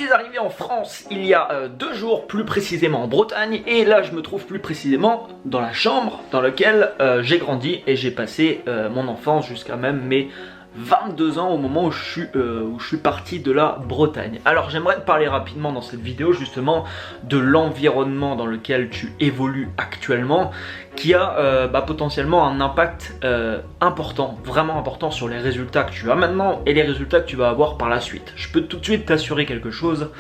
suis arrivé en France il y a 2 jours, plus précisément en Bretagne, et là je me trouve plus précisément dans la chambre dans laquelle j'ai grandi et j'ai passé mon enfance jusqu'à même mes 22 ans au moment où je suis parti de la Bretagne. Alors j'aimerais te parler rapidement dans cette vidéo justement de l'environnement dans lequel tu évolues actuellement, qui a potentiellement un impact important, vraiment important sur les résultats que tu as maintenant et les résultats que tu vas avoir par la suite. Je peux tout de suite t'assurer quelque chose,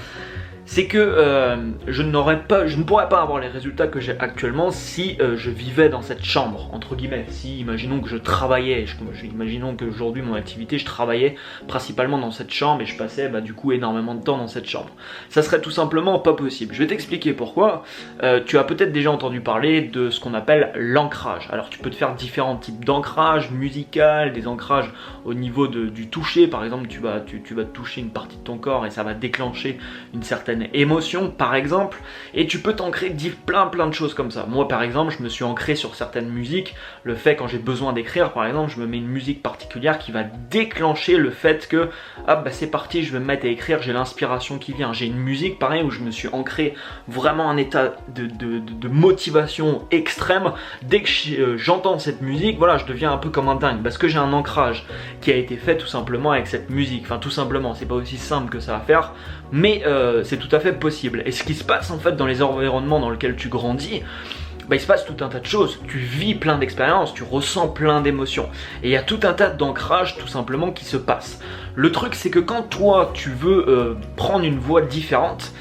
c'est que je ne pourrais pas avoir les résultats que j'ai actuellement si je vivais dans cette chambre, entre guillemets. Si, imaginons que je travaillais, imaginons qu'aujourd'hui mon activité, je travaillais principalement dans cette chambre et je passais du coup énormément de temps dans cette chambre. Ça serait tout simplement pas possible. Je vais t'expliquer pourquoi. Tu as peut-être déjà entendu parler de ce qu'on appelle l'ancrage. Alors tu peux te faire différents types d'ancrage musical, des ancrages au niveau du toucher. Par exemple, tu vas toucher une partie de ton corps et ça va déclencher une certaine émotion par exemple, et tu peux t'ancrer plein de choses comme ça. Moi par exemple je me suis ancré sur certaines musiques, le fait quand j'ai besoin d'écrire par exemple, je me mets une musique particulière qui va déclencher le fait que c'est parti, je vais me mettre à écrire, j'ai l'inspiration qui vient. J'ai une musique pareil où je me suis ancré vraiment un état de motivation extrême. Dès que j'entends cette musique, voilà, je deviens un peu comme un dingue parce que j'ai un ancrage qui a été fait tout simplement avec cette musique. Enfin tout simplement, c'est pas aussi simple que ça à faire, mais c'est tout à fait possible. Et ce qui se passe en fait dans les environnements dans lesquels tu grandis, il se passe tout un tas de choses. Tu vis plein d'expériences, tu ressens plein d'émotions. Et il y a tout un tas d'ancrages tout simplement qui se passe. Le truc c'est que quand toi tu veux prendre une voie différente,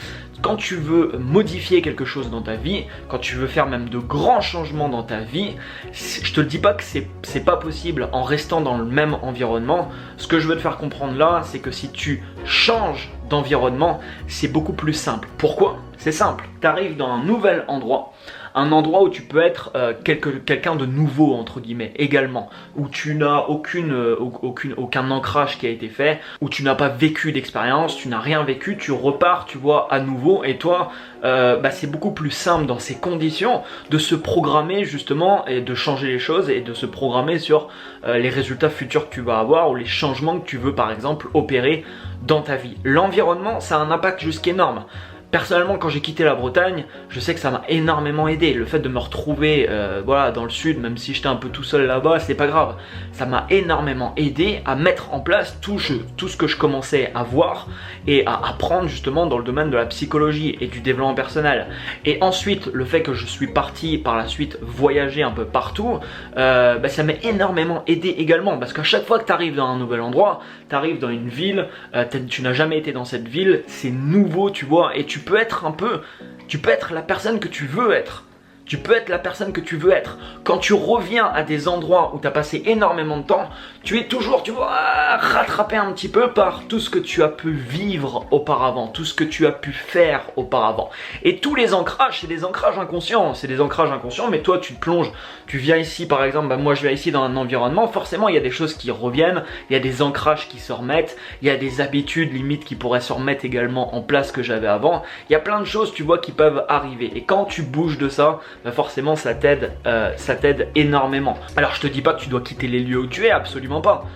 quand tu veux modifier quelque chose dans ta vie, quand tu veux faire même de grands changements dans ta vie, je te le dis pas que c'est pas possible en restant dans le même environnement. Ce que je veux te faire comprendre là, c'est que si tu changes d'environnement, c'est beaucoup plus simple. Pourquoi? C'est simple, tu arrives dans un nouvel endroit, un endroit où tu peux être quelqu'un de nouveau entre guillemets également, où tu n'as aucun ancrage qui a été fait, où tu n'as pas vécu d'expérience, tu n'as rien vécu, tu repars, tu vois, à nouveau, et toi c'est beaucoup plus simple dans ces conditions de se programmer justement et de changer les choses et de se programmer sur les résultats futurs que tu vas avoir ou les changements que tu veux par exemple opérer dans ta vie. L'environnement, ça a un impact jusqu'énorme. Personnellement, quand j'ai quitté la Bretagne, je sais que ça m'a énormément aidé. Le fait de me retrouver dans le sud, même si j'étais un peu tout seul là-bas, c'est pas grave. Ça m'a énormément aidé à mettre en place tout ce que je commençais à voir et à apprendre justement dans le domaine de la psychologie et du développement personnel. Et ensuite, le fait que je suis parti par la suite voyager un peu partout, ça m'a énormément aidé également. Parce qu'à chaque fois que tu arrives dans un nouvel endroit, tu arrives dans une ville, tu n'as jamais été dans cette ville, c'est nouveau, tu vois, et tu peux être la personne que tu veux être. Tu peux être la personne que tu veux être. Quand tu reviens à des endroits où tu as passé énormément de temps, tu es toujours, tu vois, rattrapé un petit peu par tout ce que tu as pu vivre auparavant, tout ce que tu as pu faire auparavant. Et tous les ancrages, c'est des ancrages inconscients. C'est des ancrages inconscients, mais toi tu te plonges, tu viens ici par exemple, moi je viens ici dans un environnement, forcément il y a des choses qui reviennent, il y a des ancrages qui se remettent, il y a des habitudes limite qui pourraient se remettre également en place que j'avais avant. Il y a plein de choses, tu vois, qui peuvent arriver. Et quand tu bouges de ça, forcément ça t'aide énormément. Alors je te dis pas que tu dois quitter les lieux où tu es, absolument pas.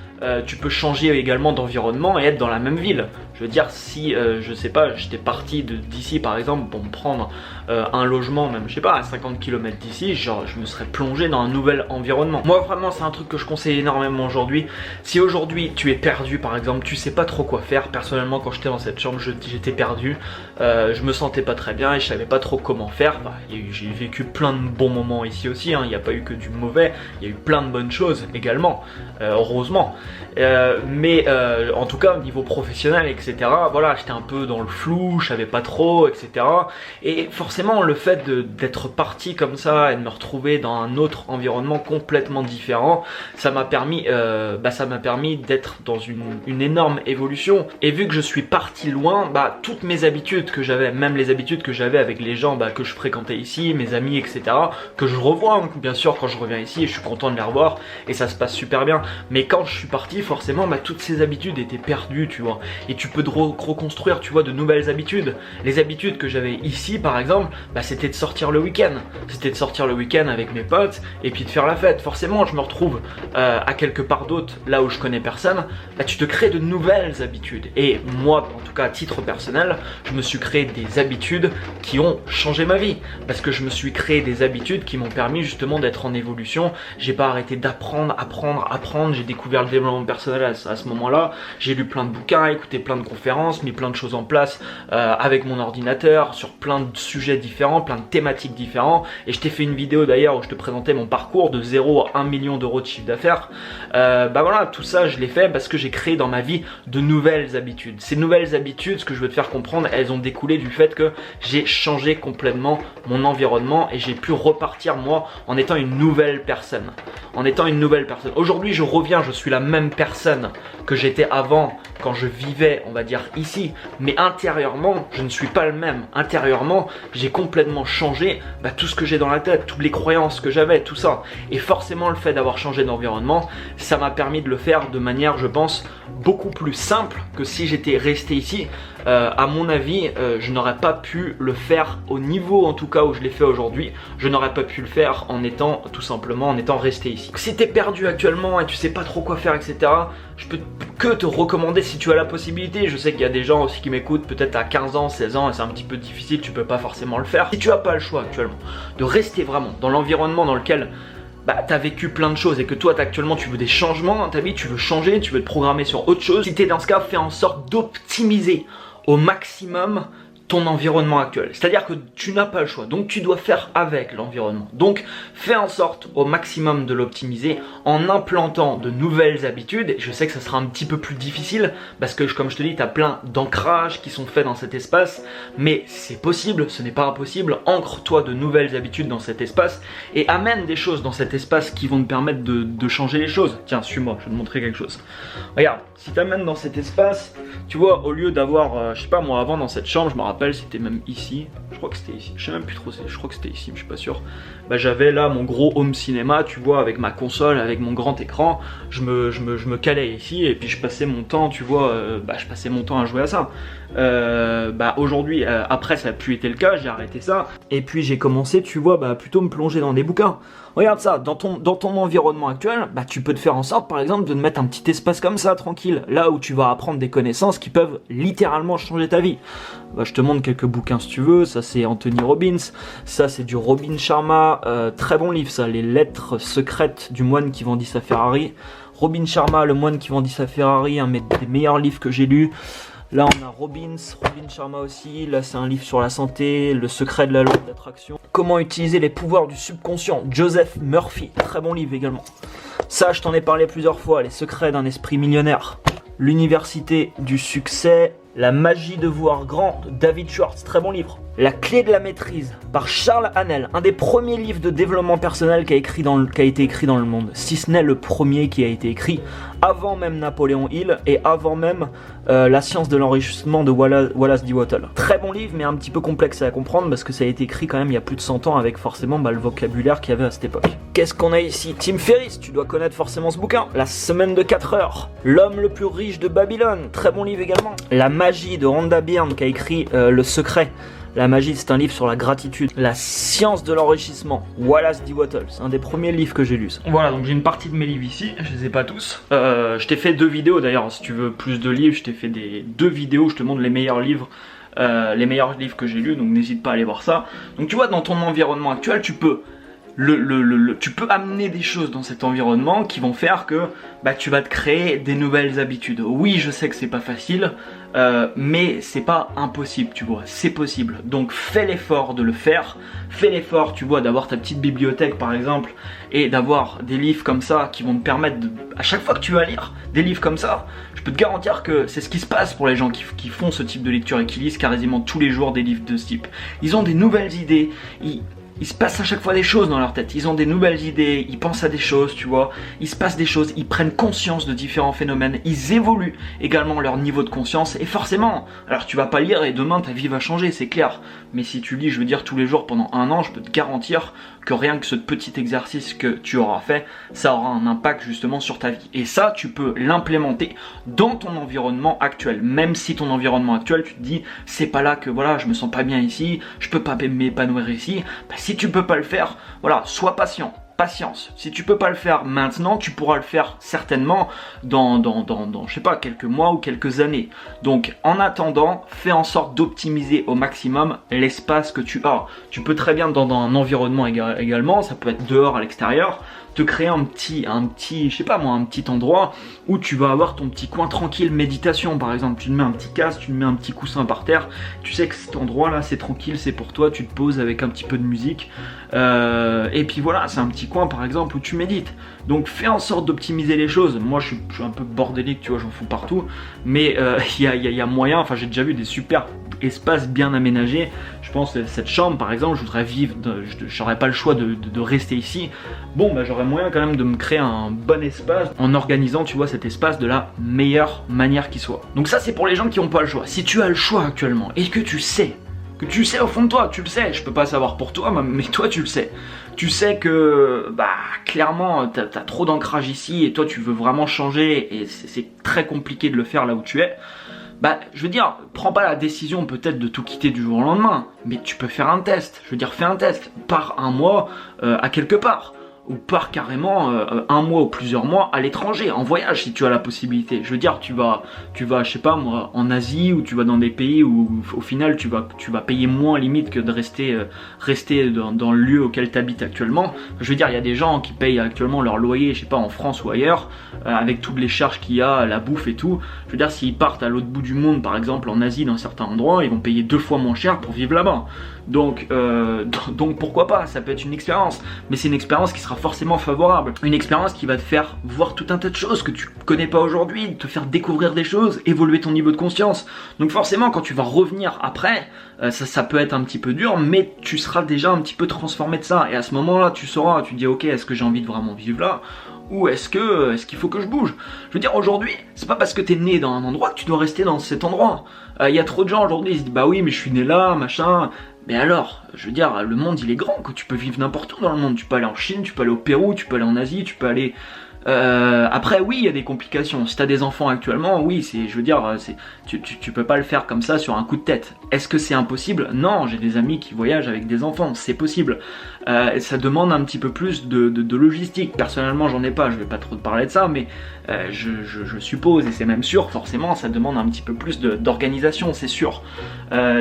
Tu peux changer également d'environnement et être dans la même ville. Je veux dire, si je sais pas, j'étais parti d'ici par exemple pour me prendre un logement, même je sais pas, à 50 km d'ici, genre je me serais plongé dans un nouvel environnement. Moi vraiment c'est un truc que je conseille énormément aujourd'hui. Si aujourd'hui tu es perdu par exemple, tu sais pas trop quoi faire, personnellement quand j'étais dans cette chambre j'étais perdu, je me sentais pas très bien et je savais pas trop comment faire. J'ai vécu plein de bons moments ici aussi, il n'y a pas eu que du mauvais, il y a eu plein de bonnes choses également, heureusement. Mais en tout cas au niveau professionnel etc, voilà, j'étais un peu dans le flou, je savais pas trop etc, et forcément le fait d'être parti comme ça et de me retrouver dans un autre environnement complètement différent, ça m'a permis d'être dans une énorme évolution. Et vu que je suis parti loin, toutes mes habitudes que j'avais, même les habitudes que j'avais avec les gens que je fréquentais ici, mes amis etc, que je revois bien sûr quand je reviens ici et je suis content de les revoir et ça se passe super bien, mais quand je suis parti parti, forcément, bah, toutes ces habitudes étaient perdues, tu vois. Et tu peux reconstruire, tu vois, de nouvelles habitudes. Les habitudes que j'avais ici, par exemple, bah, c'était de sortir le week-end. C'était de sortir le week-end avec mes potes et puis de faire la fête. Forcément, je me retrouve à quelque part d'autre, là où je connais personne. Bah, tu te crées de nouvelles habitudes. Et moi, en tout cas, à titre personnel, je me suis créé des habitudes qui ont changé ma vie. Parce que je me suis créé des habitudes qui m'ont permis justement d'être en évolution. J'ai pas arrêté d'apprendre, apprendre. J'ai découvert le développement personnel à ce moment-là. J'ai lu plein de bouquins, écouté plein de conférences, mis plein de choses en place avec mon ordinateur sur plein de sujets différents, plein de thématiques différents. Et je t'ai fait une vidéo d'ailleurs où je te présentais mon parcours de 0 à 1 million d'euros de chiffre d'affaires. Bah voilà, tout ça je l'ai fait parce que j'ai créé dans ma vie de nouvelles habitudes. Ces nouvelles habitudes, ce que je veux te faire comprendre, elles ont découlé du fait que j'ai changé complètement mon environnement et j'ai pu repartir moi en étant une nouvelle personne. Aujourd'hui je reviens, je suis la même personne que j'étais avant quand je vivais, on va dire ici, mais intérieurement je ne suis pas le même. Intérieurement j'ai complètement changé tout ce que j'ai dans la tête, toutes les croyances que j'avais, tout ça. Et forcément le fait d'avoir changé d'environnement, ça m'a permis de le faire de manière, je pense, beaucoup plus simple que si j'étais resté ici. À mon avis, je n'aurais pas pu le faire au niveau en tout cas où je l'ai fait aujourd'hui. Je n'aurais pas pu le faire en étant tout simplement en étant resté ici. Si t'es perdu actuellement et tu sais pas trop quoi faire, etc., je peux que te recommander si tu as la possibilité. Je sais qu'il y a des gens aussi qui m'écoutent peut-être à 15 ans, 16 ans et c'est un petit peu difficile, tu peux pas forcément le faire. Si tu as pas le choix actuellement de rester vraiment dans l'environnement dans lequel t'as vécu plein de choses et que toi actuellement tu veux des changements dans ta vie, tu veux changer, tu veux te programmer sur autre chose, si t'es dans ce cas, fais en sorte d'optimiser au maximum ton environnement actuel. C'est-à-dire que tu n'as pas le choix, donc tu dois faire avec l'environnement. Donc fais en sorte au maximum de l'optimiser en implantant de nouvelles habitudes. Je sais que ça sera un petit peu plus difficile parce que comme je te dis, tu as plein d'ancrages qui sont faits dans cet espace, mais c'est possible, ce n'est pas impossible. Ancre-toi de nouvelles habitudes dans cet espace et amène des choses dans cet espace qui vont te permettre de changer les choses. Tiens, suis-moi, je vais te montrer quelque chose. Regarde, si tu amènes dans cet espace, tu vois, au lieu d'avoir, je sais pas moi, avant dans cette chambre, je me rappelle, c'était même ici, je crois que c'était ici, je sais même plus trop, je crois que c'était ici, mais je suis pas sûr. J'avais là mon gros home cinéma, tu vois, avec ma console, avec mon grand écran, je me calais ici et puis je passais mon temps, tu vois, je passais mon temps à jouer à ça. Aujourd'hui, après ça n'a plus été le cas, j'ai arrêté ça, et puis j'ai commencé, tu vois, plutôt me plonger dans des bouquins. Regarde ça, dans ton environnement actuel, tu peux te faire en sorte par exemple de te mettre un petit espace comme ça, tranquille, là où tu vas apprendre des connaissances qui peuvent littéralement changer ta vie. Je te montre quelques bouquins si tu veux, ça c'est Anthony Robbins, ça c'est du Robin Sharma, très bon livre ça, les lettres secrètes du moine qui vendit sa Ferrari. Robin Sharma, le moine qui vendit sa Ferrari, un des meilleurs livres que j'ai lus. Là on a Robin Sharma aussi, là c'est un livre sur la santé, le secret de la loi d'attraction. Comment utiliser les pouvoirs du subconscient, Joseph Murphy, très bon livre également. Ça je t'en ai parlé plusieurs fois, les secrets d'un esprit millionnaire. L'université du succès, la magie de voir grand, David Schwartz, très bon livre. La clé de la maîtrise, par Charles Haanel, un des premiers livres de développement personnel qui a été écrit dans le monde, si ce n'est le premier qui a été écrit, avant même Napoléon Hill et avant même La science de l'enrichissement de Wallace D. Wattel. Très bon livre, mais un petit peu complexe à comprendre parce que ça a été écrit quand même il y a plus de 100 ans avec forcément le vocabulaire qu'il y avait à cette époque. Qu'est-ce qu'on a ici? Tim Ferriss, tu dois connaître forcément ce bouquin. La semaine de 4 heures. L'homme le plus riche de Babylone, très bon livre également. La magie de Rhonda Byrne qui a écrit Le secret. La magie, c'est un livre sur la gratitude. La science de l'enrichissement, Wallace D. Wattel, c'est un des premiers livres que j'ai lus. Voilà, donc j'ai une partie de mes livres ici, je les ai pas tous. Je t'ai fait 2 vidéos d'ailleurs, si tu veux plus de livres, je t'ai fait 2 vidéos, je te montre les meilleurs livres que j'ai lus, donc n'hésite pas à aller voir ça. Donc tu vois, dans ton environnement actuel, tu peux amener des choses dans cet environnement qui vont faire que tu vas te créer des nouvelles habitudes. Oui, je sais que c'est pas facile, mais c'est pas impossible, tu vois, c'est possible. Donc fais l'effort de le faire, fais l'effort, tu vois, d'avoir ta petite bibliothèque par exemple, et d'avoir des livres comme ça qui vont te permettre à chaque fois que tu vas lire des livres comme ça, je peux te garantir que c'est ce qui se passe pour les gens qui font ce type de lecture et qui lisent quasiment tous les jours des livres de ce type. Ils ont des nouvelles idées, il se passe à chaque fois des choses dans leur tête. Ils ont des nouvelles idées, ils pensent à des choses, tu vois. Il se passe des choses, ils prennent conscience de différents phénomènes. Ils évoluent également leur niveau de conscience. Et forcément, alors tu vas pas lire et demain ta vie va changer, c'est clair. Mais si tu lis, je veux dire, tous les jours pendant 1 an, je peux te garantir que rien que ce petit exercice que tu auras fait, ça aura un impact justement sur ta vie. Et ça, tu peux l'implémenter dans ton environnement actuel. Même si ton environnement actuel, tu te dis, c'est pas là que voilà, je me sens pas bien ici, je peux pas m'épanouir ici. Bah, si tu peux pas le faire, voilà, sois patient. Patience. Si tu peux pas le faire maintenant, tu pourras le faire certainement dans je sais pas, quelques mois ou quelques années. Donc, en attendant, fais en sorte d'optimiser au maximum l'espace que tu as. Tu peux très bien dans un environnement également, ça peut être dehors, à l'extérieur, te créer un petit, je sais pas moi, un petit endroit où tu vas avoir ton petit coin tranquille, méditation par exemple. Tu te mets un petit casque, tu te mets un petit coussin par terre, tu sais que cet endroit là c'est tranquille, c'est pour toi, tu te poses avec un petit peu de musique et puis voilà, c'est un petit coin par exemple où tu médites. Donc fais en sorte d'optimiser les choses. Moi je suis un peu bordélique, tu vois, j'en fous partout, mais il y a moyen, enfin j'ai déjà vu des super espaces bien aménagés. Je pense que cette chambre par exemple, je voudrais vivre, j'aurais pas le choix de rester ici. Bon bah j'aurais moyen quand même de me créer un bon espace en organisant, tu vois, cet espace de la meilleure manière qui soit. Donc ça c'est pour les gens qui n'ont pas le choix. Si tu as le choix actuellement et que tu sais au fond de toi, tu le sais, je peux pas savoir pour toi, mais toi tu le sais. Tu sais que bah clairement t'as trop d'ancrage ici et toi tu veux vraiment changer et c'est très compliqué de le faire là où tu es. Bah, je veux dire, prends pas la décision peut-être de tout quitter du jour au lendemain, mais tu peux faire un test. Je veux dire, fais un test. Pars 1 mois à quelque part. Ou pars carrément 1 mois ou plusieurs mois à l'étranger, en voyage si tu as la possibilité. Je veux dire, tu vas, je sais pas moi, en Asie ou tu vas dans des pays où au final tu vas payer moins limite que de rester dans le lieu auquel tu habites actuellement. Je veux dire, il y a des gens qui payent actuellement leur loyer, je sais pas, en France ou ailleurs, avec toutes les charges qu'il y a, la bouffe et tout. Je veux dire, s'ils partent à l'autre bout du monde, par exemple en Asie, dans certains endroits, ils vont payer 2 fois moins cher pour vivre là-bas. Donc pourquoi pas, ça peut être une expérience, mais c'est une expérience qui sera forcément favorable, une expérience qui va te faire voir tout un tas de choses que tu connais pas aujourd'hui, te faire découvrir des choses, évoluer ton niveau de conscience. Donc forcément quand tu vas revenir après, ça peut être un petit peu dur, mais tu seras déjà un petit peu transformé de ça, et à ce moment-là tu sauras, tu te dis ok, est-ce que j'ai envie de vraiment vivre là, ou est-ce qu'il faut que je bouge? Je veux dire, aujourd'hui, c'est pas parce que t'es né dans un endroit que tu dois rester dans cet endroit. Il y a trop de gens aujourd'hui, ils se disent bah oui mais je suis né là, machin. Mais alors, je veux dire, le monde il est grand, que tu peux vivre n'importe où dans le monde. Tu peux aller en Chine, tu peux aller au Pérou, tu peux aller en Asie, tu peux aller... après oui il y a des complications, si tu as des enfants actuellement, oui je veux dire, tu peux pas le faire comme ça sur un coup de tête. Est-ce que c'est impossible? Non, j'ai des amis qui voyagent avec des enfants, c'est possible. Ça demande un petit peu plus de logistique. Personnellement j'en ai pas, je vais pas trop te parler de ça, mais je suppose, et c'est même sûr, forcément ça demande un petit peu plus d'organisation, c'est sûr.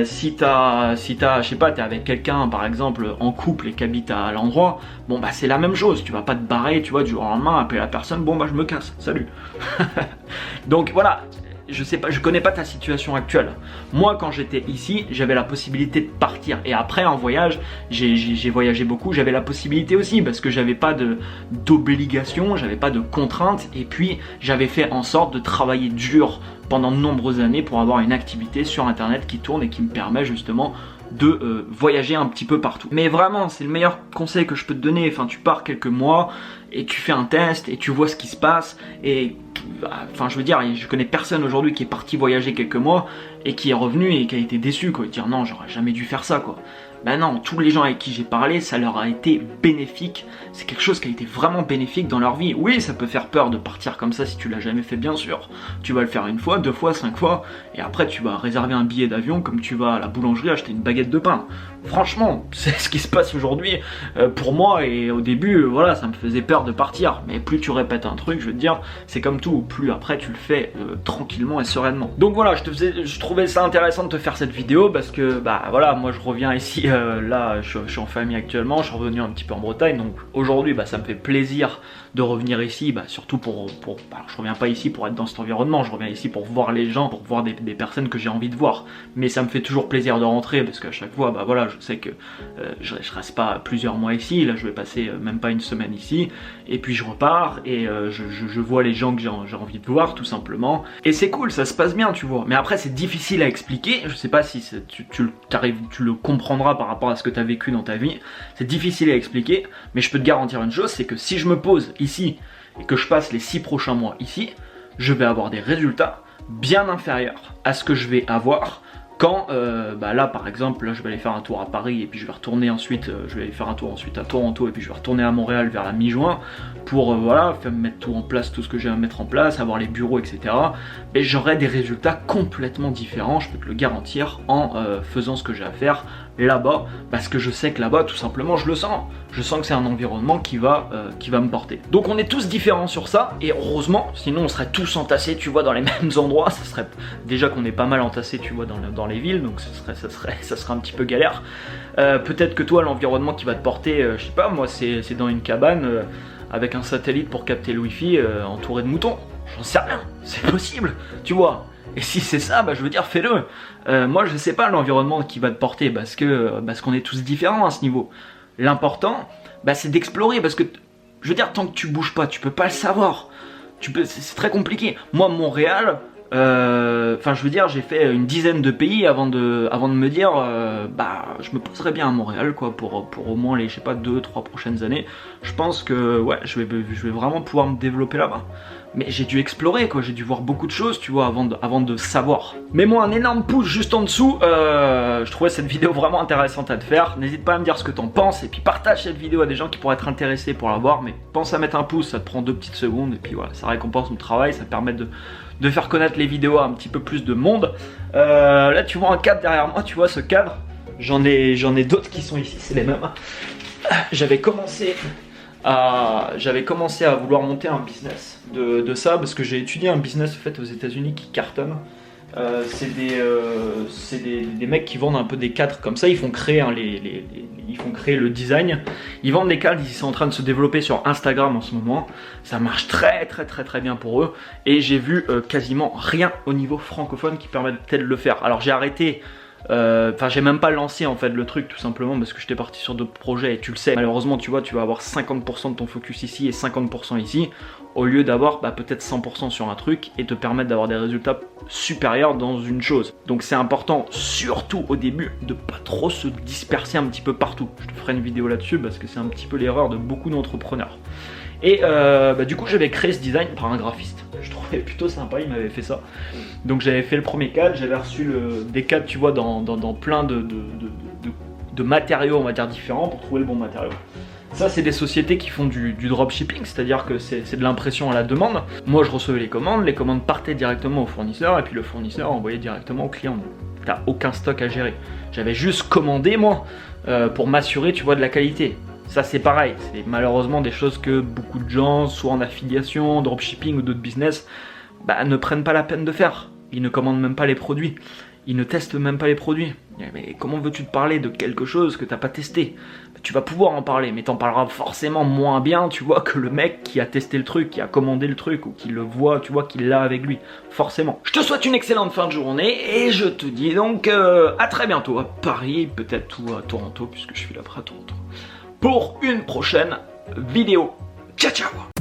Si t'as, je sais pas, t'es avec quelqu'un par exemple en couple et qu'habite à l'endroit, bon bah c'est la même chose, tu vas pas te barrer, tu vois, du jour au lendemain, appeler la personne, bon bah je me casse, salut. Donc voilà, je sais pas, je connais pas ta situation actuelle. Moi quand j'étais ici, j'avais la possibilité de partir, et après en voyage, j'ai voyagé beaucoup, j'avais la possibilité aussi parce que j'avais pas d'obligation, j'avais pas de contraintes, et puis j'avais fait en sorte de travailler dur pendant de nombreuses années pour avoir une activité sur internet qui tourne et qui me permet justement de voyager un petit peu partout. Mais vraiment, c'est le meilleur conseil que je peux te donner. Enfin, tu pars quelques mois et tu fais un test et tu vois ce qui se passe. Et enfin, je veux dire, je connais personne aujourd'hui qui est parti voyager quelques mois et qui est revenu et qui a été déçu, quoi. Dire non, j'aurais jamais dû faire ça, quoi. Ben non, tous les gens avec qui j'ai parlé, ça leur a été bénéfique. C'est quelque chose qui a été vraiment bénéfique dans leur vie. Oui, ça peut faire peur de partir comme ça si tu l'as jamais fait, bien sûr. Tu vas le faire 1 fois, 2 fois, 5 fois, et après tu vas réserver un billet d'avion comme tu vas à la boulangerie acheter une baguette de pain. Franchement, c'est ce qui se passe aujourd'hui pour moi, et au début, voilà, ça me faisait peur de partir. Mais plus tu répètes un truc, je veux te dire, c'est comme tout, plus après tu le fais tranquillement et sereinement. Donc voilà, je trouvais ça intéressant de te faire cette vidéo parce que, bah voilà, moi je reviens ici. Là je suis en famille actuellement, je suis revenu un petit peu en Bretagne, donc aujourd'hui bah, ça me fait plaisir de revenir ici, bah, surtout bah, je reviens pas ici pour être dans cet environnement, je reviens ici pour voir les gens, pour voir des personnes que j'ai envie de voir, mais ça me fait toujours plaisir de rentrer parce qu'à chaque fois, bah voilà, je sais que je reste pas plusieurs mois ici, là je vais passer même pas 1 semaine ici, et puis je repars et je vois les gens que j'ai envie de voir tout simplement, et c'est cool, ça se passe bien, tu vois. Mais après c'est difficile à expliquer, je sais pas si tu le comprendras par rapport à ce que tu as vécu dans ta vie. C'est difficile à expliquer, mais je peux te garantir une chose, c'est que si je me pose ici et que je passe les 6 prochains mois ici, je vais avoir des résultats bien inférieurs à ce que je vais avoir quand, là par exemple, là, je vais aller faire un tour à Paris et puis je vais retourner ensuite, je vais aller faire un tour ensuite à Toronto et puis je vais retourner à Montréal vers la mi-juin pour mettre tout en place, tout ce que j'ai à mettre en place, avoir les bureaux, etc. Et j'aurai des résultats complètement différents, je peux te le garantir, en faisant ce que j'ai à faire là-bas, parce que je sais que là-bas, tout simplement, je le sens. Je sens que c'est un environnement qui va me porter. Donc on est tous différents sur ça, et heureusement, sinon on serait tous entassés, tu vois, dans les mêmes endroits. Ça serait déjà qu'on est pas mal entassés, tu vois, dans les villes, donc ça serait un petit peu galère. Peut-être que toi, l'environnement qui va te porter, je sais pas, moi, c'est dans une cabane avec un satellite pour capter le wifi, entouré de moutons. J'en sais rien, c'est possible, tu vois. Et si c'est ça, je veux dire, fais-le. Moi, je sais pas l'environnement qui va te porter parce qu'on est tous différents à ce niveau. L'important, c'est d'explorer parce que, je veux dire, tant que tu bouges pas, tu peux pas le savoir. C'est très compliqué. Moi, Montréal, je veux dire, j'ai fait une dizaine de pays avant de me dire, je me poserais bien à Montréal, quoi, pour au moins les, je sais pas, 2-3 prochaines années. Je pense que, ouais, je vais vraiment pouvoir me développer là-bas. Mais j'ai dû explorer, quoi, j'ai dû voir beaucoup de choses, tu vois, avant de savoir. Mets-moi un énorme pouce juste en dessous, je trouvais cette vidéo vraiment intéressante à te faire. N'hésite pas à me dire ce que t'en penses, et puis partage cette vidéo à des gens qui pourraient être intéressés pour la voir. Mais pense à mettre un pouce, ça te prend 2 petites secondes, et puis voilà, ça récompense mon travail, ça permet de faire connaître les vidéos à un petit peu plus de monde. Là tu vois un cadre derrière moi, tu vois ce cadre, j'en ai d'autres qui sont ici, c'est les mêmes. J'avais commencé à vouloir monter un business de ça parce que j'ai étudié un business fait aux États-Unis qui cartonne. C'est des mecs qui vendent un peu des cadres comme ça, ils font créer ils font créer le design, ils vendent des cadres, ils sont en train de se développer sur Instagram en ce moment, ça marche très bien pour eux et j'ai vu quasiment rien au niveau francophone qui permettait de le faire. Alors j'ai arrêté, j'ai même pas lancé en fait le truc tout simplement parce que j'étais parti sur d'autres projets et tu le sais, malheureusement tu vois, tu vas avoir 50% de ton focus ici et 50% ici au lieu d'avoir peut-être 100% sur un truc et te permettre d'avoir des résultats supérieurs dans une chose. Donc c'est important, surtout au début, de pas trop se disperser un petit peu partout. Je te ferai une vidéo là-dessus parce que c'est un petit peu l'erreur de beaucoup d'entrepreneurs. Et du coup j'avais créé ce design par un graphiste. Je trouvais plutôt sympa, il m'avait fait ça. Donc j'avais fait le premier cadre, j'avais reçu des cadres, tu vois, dans plein de matériaux, on va dire, différents pour trouver le bon matériau. Ça, c'est des sociétés qui font du dropshipping, c'est-à-dire que c'est de l'impression à la demande. Moi, je recevais les commandes partaient directement au fournisseur et puis le fournisseur envoyait directement au client. Donc, t'as aucun stock à gérer. J'avais juste commandé, moi, pour m'assurer, tu vois, de la qualité. Ça, c'est pareil. C'est malheureusement des choses que beaucoup de gens, soit en affiliation, dropshipping ou d'autres business, ne prennent pas la peine de faire. Ils ne commandent même pas les produits. Ils ne testent même pas les produits. Mais comment veux-tu te parler de quelque chose que t'as pas testé? Tu vas pouvoir en parler, mais t'en parleras forcément moins bien, tu vois, que le mec qui a testé le truc, qui a commandé le truc, ou qui le voit, tu vois, qui l'a avec lui. Forcément. Je te souhaite une excellente fin de journée, et je te dis donc à très bientôt, à Paris, peut-être, ou à Toronto, puisque je suis là-bas à Toronto, pour une prochaine vidéo. Ciao, ciao!